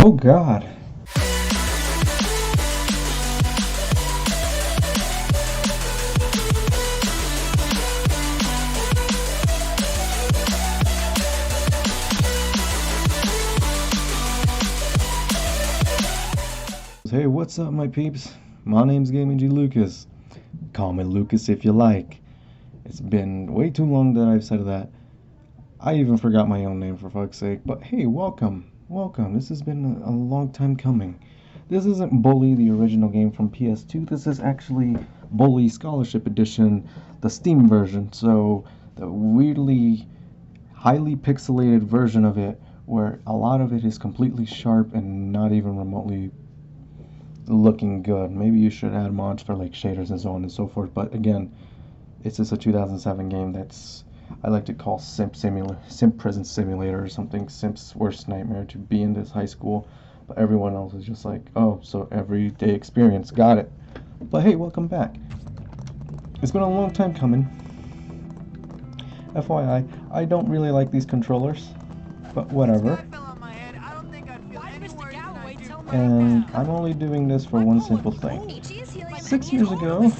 Oh God. Hey, what's up, my peeps? My name's GamingGLucas. Call me Lucas if you like. It's been way too long that I've said that. I even forgot my own name, for fuck's sake. But hey, welcome. Welcome. This has been a long time coming. This isn't Bully, the original game from PS2. This is actually Bully Scholarship Edition, the Steam version. So, the weirdly, highly pixelated version of it, where a lot of it is completely sharp and not even remotely looking good. Maybe you should add mods for like shaders and so on and so forth. But again, it's just a 2007 game that's, I like to call simp prison simulator or something. Simp's worst nightmare, to be in this high school, but everyone else is just like, oh, so everyday experience, got it. But hey, welcome back. It's been a long time coming. FYI, I don't really like these controllers, but whatever. And I'm only doing this for one simple thing. 6 years ago,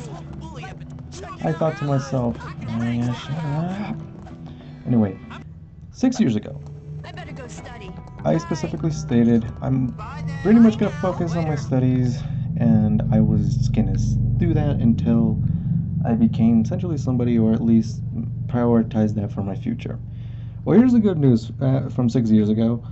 I thought to myself, oh yeah, shut up. Anyway, 6 years ago, I specifically stated I'm pretty much going to focus on my studies, and I was going to do that until I became essentially somebody, or at least prioritize that for my future. Well, here's the good news from 6 years ago.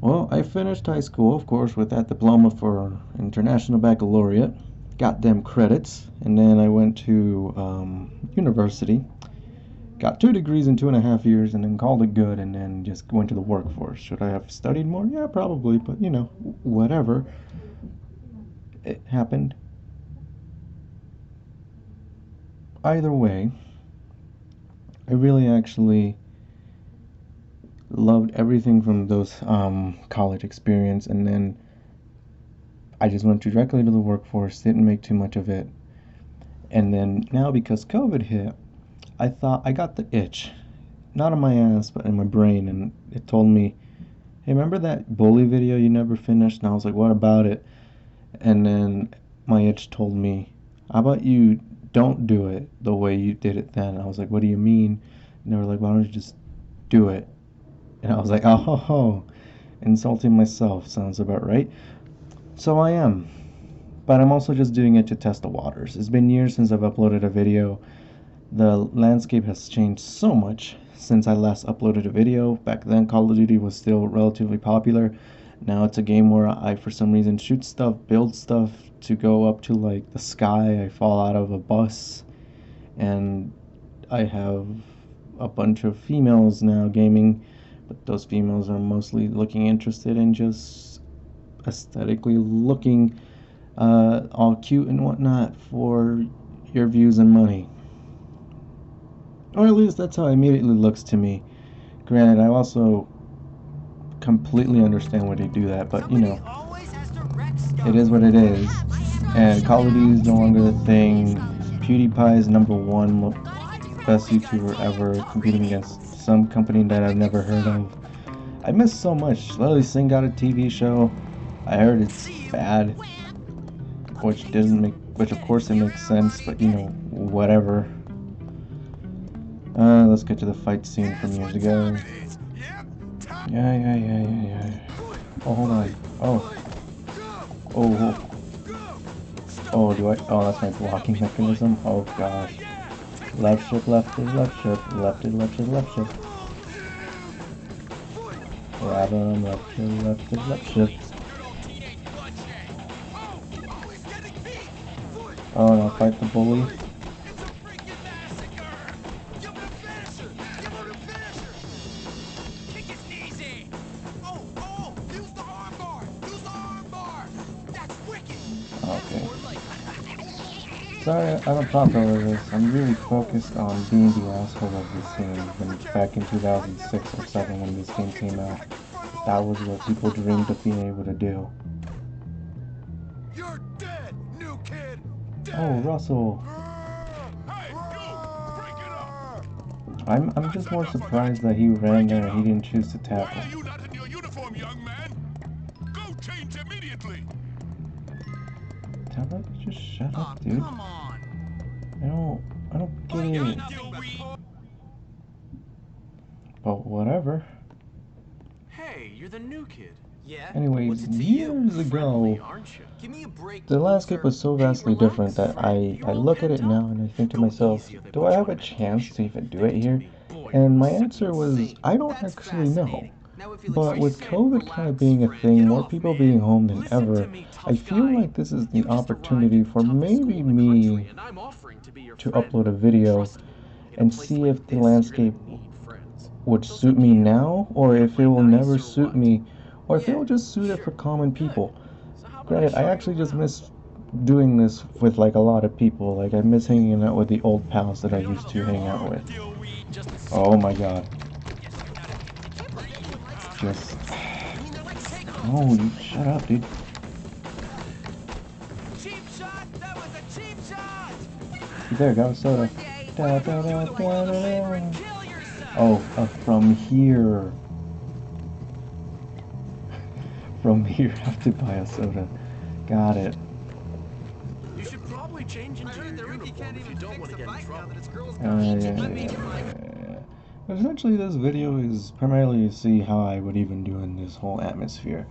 Well, I finished high school, of course, with that diploma for International Baccalaureate, got them credits, and then I went to university, got 2 degrees in 2.5 years, and then called it good, and then just went to the workforce. Should I have studied more? Yeah, probably, but you know, whatever. It happened. Either way, I really actually loved everything from those college experience, and then I just went directly to the workforce, didn't make too much of it. And then now, because COVID hit, I thought I got the itch, not in my ass but in my brain, and it told me, hey, remember that Bully video you never finished? And I was like, what about it? And then my itch told me, how about you don't do it the way you did it then? And I was like, what do you mean? And they were like, why don't you just do it? And I was like, oh, ho, ho. Insulting myself sounds about right. So I am. But I'm also just doing it to test the waters. It's been years since I've uploaded a video. The landscape has changed so much since I last uploaded a video. Back then, Call of Duty was still relatively popular. Now it's a game where I, for some reason, shoot stuff, build stuff to go up to like the sky. I fall out of a bus. And I have a bunch of females now gaming. But those females are mostly looking interested in just aesthetically looking all cute and whatnot for your views and money. Or at least that's how it immediately looks to me. Granted, I also completely understand why they do that, but you know, it is what it is. And Call of Duty is no longer the thing. PewDiePie is #1 best YouTuber ever, competing against some company that I've never heard of. I miss so much. Lily Singh got a TV show. I heard it's bad, which of course it makes sense, but you know, whatever. Let's get to the fight scene from years ago. Yeah. Oh, hold on. Oh, that's my blocking mechanism? Oh gosh. Left shift, left is left shift, left is left shift. Grab him, left is left shift. Oh no, fight the bully. Okay. Sorry, I don't talk over this. I'm really focused on being the asshole of this game. When back in 2006 or 7 when this game came out, that was what people dreamed of being able to do. You're dead, new kid. Dead. Oh, Russell. I'm just more surprised that he ran there and he didn't choose to tackle. Why are you not in your uniform, young man? Change immediately. How about you just shut Aw, up, dude? come on. I don't get it. But whatever. Hey, you're the new kid. Yeah? Anyways, What's it to you? years Friendly, ago, aren't you? Give me a break, the landscape loser. was so Hey, vastly relax, different that friend. I You're all look at it pent now up. and I think to Go myself, easy on the do I bunch have on a chance to vacation. even do Leave it to here? me. Boy, And you my must answer be was, insane. I don't That's actually know. fascinating. Now if you But like with said, COVID kind of relax, being a friend. thing, Get more off, people man. being home than Listen to ever, me, I tough feel guy. like this is the You just arrived opportunity at the for toughest school maybe in the country, me and I'm offering to be your to friend. upload a video Trust me, in a and place see like if the this, you're landscape gonna need friends. would So it's suit up to me you. now, or You gonna if it play will nice never or suit what? me, or if it Yeah, will just suit it for sure. common Good. people. So how about Granted, I show you actually just around? miss doing this with like a lot of people. Like I miss hanging out with the old pals that I You don't have used a to hang out hard with. deal, we just a Oh my god. I Just mean, they're like takeoff. no, you shut up, dude. Cheap shot. That was a cheap shot. You there, got a soda. Da, da, da, da, da, da. Oh, from here. From here, I have to buy a soda. Got it. You should probably change into your uniform if you don't want to get in trouble. Yeah. But essentially, this video is primarily to see how I would even do in this whole atmosphere.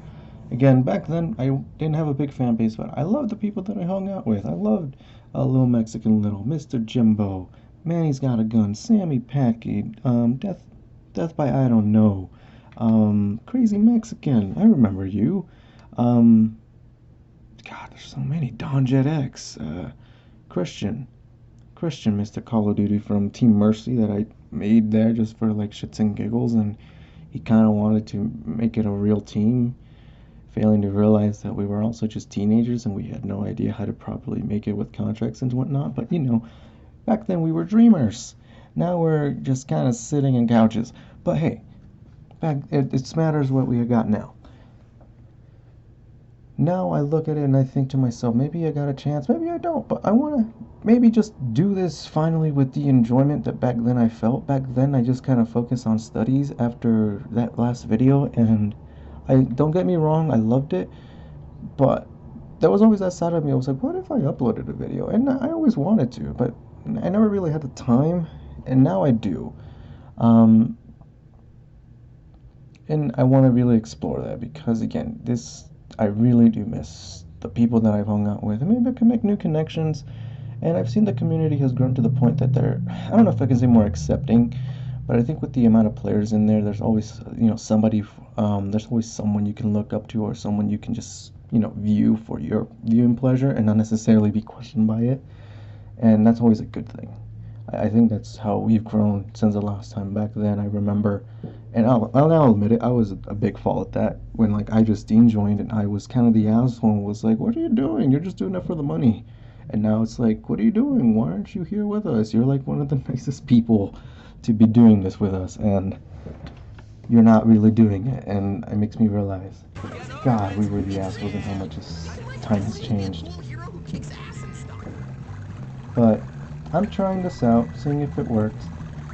Again, back then, I didn't have a big fan base, but I loved the people that I hung out with. I loved LilMexicanLil, Mr. Jimbo, Mannysgotagun, SAMMYPAKY, Death by I don't know, Crazy Mexican. I remember you. God, there's so many. DawnJetX, Christian, Mr. Call of Duty from Team Mercy that I made there just for like shits and giggles, and he kind of wanted to make it a real team, failing to realize that we were also just teenagers and we had no idea how to properly make it with contracts and whatnot. But you know, back then we were dreamers. Now we're just kind of sitting in couches. But hey, it matters what we got now. Now I look at it and I think to myself, maybe I got a chance, maybe I don't, but I want to maybe just do this finally with the enjoyment that back then I felt. Back then I just kind of focused on studies after that last video, and I don't get me wrong, I loved it, but there was always that side of me. I was like, what if I uploaded a video? And I always wanted to, but I never really had the time, and now I do. And I want to really explore that because, again, I really do miss the people that I've hung out with, and maybe I can make new connections. And I've seen the community has grown to the point that they're, I don't know if I can say more accepting, but I think with the amount of players in there, there's always, somebody, there's always someone you can look up to or someone you can just, view for your viewing pleasure and not necessarily be questioned by it. And that's always a good thing. I think that's how we've grown since the last time. Back then, I remember, and I'll now admit it, I was a big fault at that when like I just joined and I was kind of the asshole and was like, what are you doing? You're just doing it for the money. And now it's like, what are you doing? Why aren't you here with us? You're like one of the nicest people to be doing this with us, and you're not really doing it. And it makes me realize, God, we were the assholes and how much time has changed. But I'm trying this out, seeing if it works.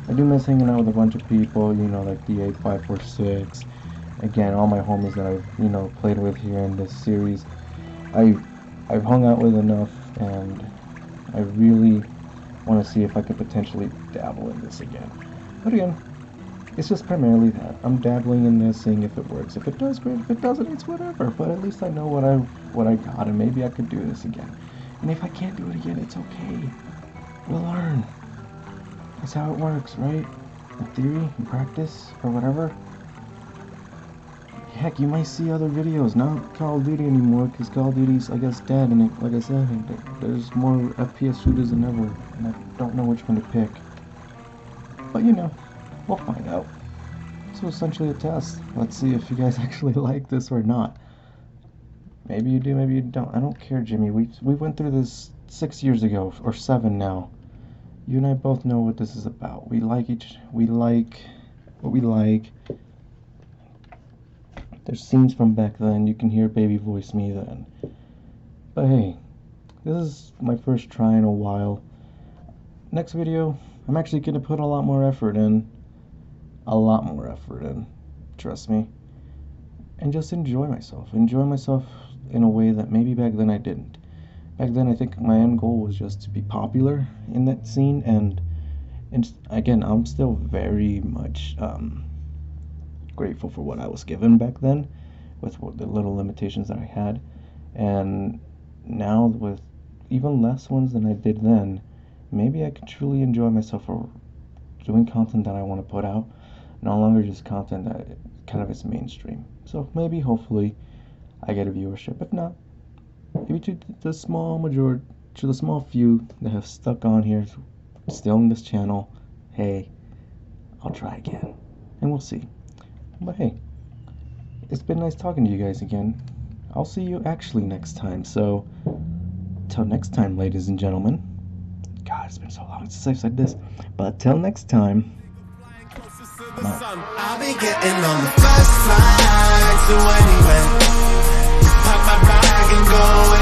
I do miss hanging out with a bunch of people, like D8546. Again, all my homies that I've, played with here in this series. I've hung out with enough, and I really want to see if I could potentially dabble in this again. But again, it's just primarily that. I'm dabbling in this, seeing if it works. If it does, great. If it doesn't, it's whatever. But at least I know what I got, and maybe I could do this again. And if I can't do it again, it's okay. We'll learn. That's how it works, right? In theory, in practice, or whatever. Heck, you might see other videos, not Call of Duty anymore, because Call of Duty's, I guess, dead, and like I said, there's more FPS shooters than ever, and I don't know which one to pick. But we'll find out. So essentially a test. Let's see if you guys actually like this or not. Maybe you do, maybe you don't. I don't care, Jimmy. We went through this 6 years ago, or 7 now. You and I both know what this is about. We like what we like. There's scenes from back then. You can hear baby voice me then. But hey, this is my first try in a while. Next video, I'm actually going to put a lot more effort in. Trust me. and just enjoy myself. Enjoy myself in a way that maybe back then I didn't. Back then, I think my end goal was just to be popular in that scene, and again, I'm still very much grateful for what I was given back then, with the little limitations that I had, and now with even less ones than I did then, maybe I can truly enjoy myself for doing content that I want to put out, no longer just content that kind of is mainstream. So maybe, hopefully, I get a viewership. If not, maybe to the small majority, to the small few that have stuck on here, still in this channel, hey, I'll try again, and we'll see. But hey, it's been nice talking to you guys again. I'll see you actually next time. So, till next time, ladies and gentlemen. God, it's been so long since I've said this. But till next time, I'm out. I'll be getting on the first flight to anywhere. Pack my bag and go